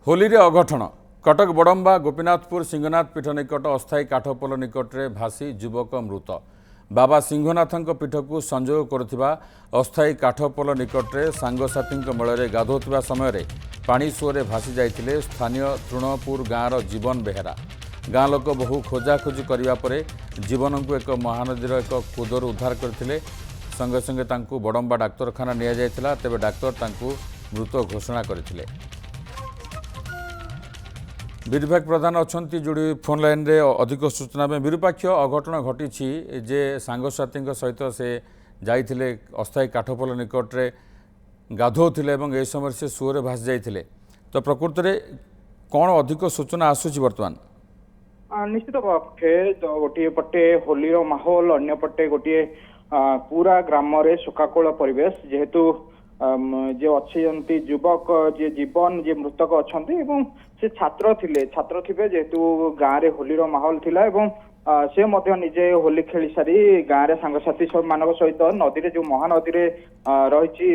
होली रे अघटन कटक बड़म्बा गोपीनाथपुर सिंहनाथ पीठ निकट अस्थायी काठपोल निकट में भासी युवक मृत बाबा सिंहनाथ पीठ को संजोग करुवा अस्थायी काठपोल निकट में सांगसाथी मेल में गाधोता समय पानी सुअरे भासी जाते स्थानीय तृणपुर गाँवर जीवन बेहेरा गाँ लोक बहु खोजाखोजी करने जीवन को एक महानदीर एक कूदर उद्धार करते संगे संगे तांकु बड़म्बा डाक्तरखाना निया तेबे डाक्तर मृत घोषणा करथिले। विरूपाक्ष प्रधान अच्छा जोड़ी फोन लाइन रे अधिक सूचना में विरूपाक्ष अघटन घटी जे सांगसाथी सहित से जाइथिले अस्थायी काठपोल निकट रे गाधोथिले एवं ए समय से सुअरे भासी जाइथिले तो प्रकृत में कौन अधिक सूचना आसूची वर्तमान निश्चित पक्षे तो गोटे पटे होलीर माहौल अन्य पटे गोटे पूरा ग्राम रे शोकाकूल परिवेश जेहेतु जे अच्छी युवक जे जीवन जे मृतक अच्छा से छात्र थे जेहेतु गाँव रे होलीर माहौल थिला एवं से मध्य निजे होली खेली सारी गाँव रे सांगसाथी मान सहित नदी जो महानदी रही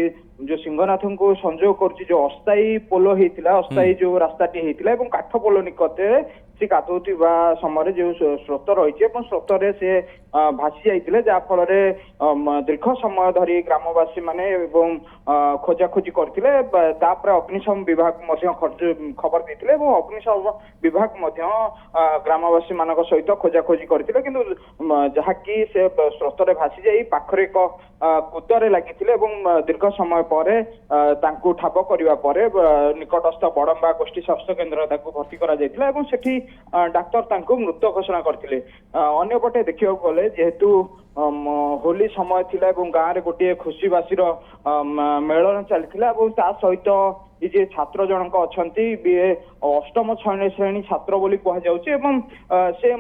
जो सिंहनाथ को संजोग कर जो अस्थायी पोल होता अस्थायी जो रास्ताटी होता है काठ पोल निकटे से गाधोवा समय जो स्रोत रही स्रोत से भासी जाते जहाँफल दीर्घ समय धरी ग्रामवासी माने खोजाखोजी करते अग्निशम विभाग खबर देते अग्निशम विभाग ग्रामवासी मान सहित खोजाखोजी करते किंतु जहाँकि से स्रोत भासी जा पाखरे एक कूदरे लगी दीर्घ समय पर ठाब करने निकटस्थ बड़म्बा गोष्ठी स्वास्थ्य केन्द्र भर्ती कर डाक्तर मृत घोषणा करते अंपटे देखा गले जेहेतु होली समय थिला गाँव में गोटे खुशीबासीर मेलन चलता सहित ये छात्र जनक अच्छा अष्टम श्रेणी छात्र बोली कहुचे से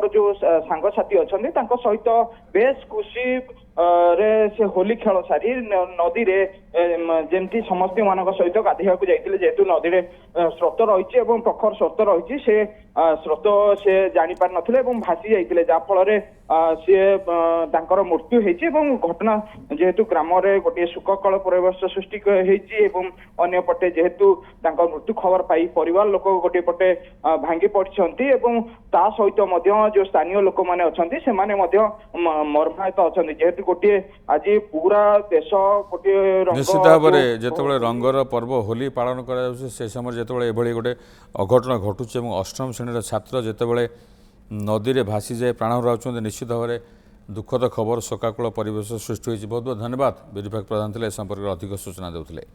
जो सांगसाथी अच्छा सहित बेस खुशी रे से होली खेल सारी नदी रे जमती समस्त मान सहित गाधोवा जाते जेहेतु नदी रे स्रोत रही प्रखर स्रोत रही से स्रोत से जानी पार नथिले भासी जाते जहाँफल सी मृत्यु होती घटना जेहेतु ग्राम रे गोटे शोककल परिवेश सृष्टि होती पटे जेहेतु मृत्यु खबर पाई परिवार लोक गोटे पटे भांगी पड़ती सहित जो स्थानीय लोक मैंने अच्छा से मर्माहत अच्छा जेहेतु गोटे आज पूरा देश गोटे निश्चित भाव में जिते रंगर पर्व होली पालन कर समय जो गोटे अघटन घटुचे अष्टम श्रेणी छात्र जितेबाला नदी में भासी जाए प्राण हराउछन्ति निश्चित भाव में दुखद खबर शोकाकूल परिवेश सृष्टि होती बहुत बहुत धन्यवाद विरूपाक्ष प्रधान थे संपर्क अधिक सूचना देते।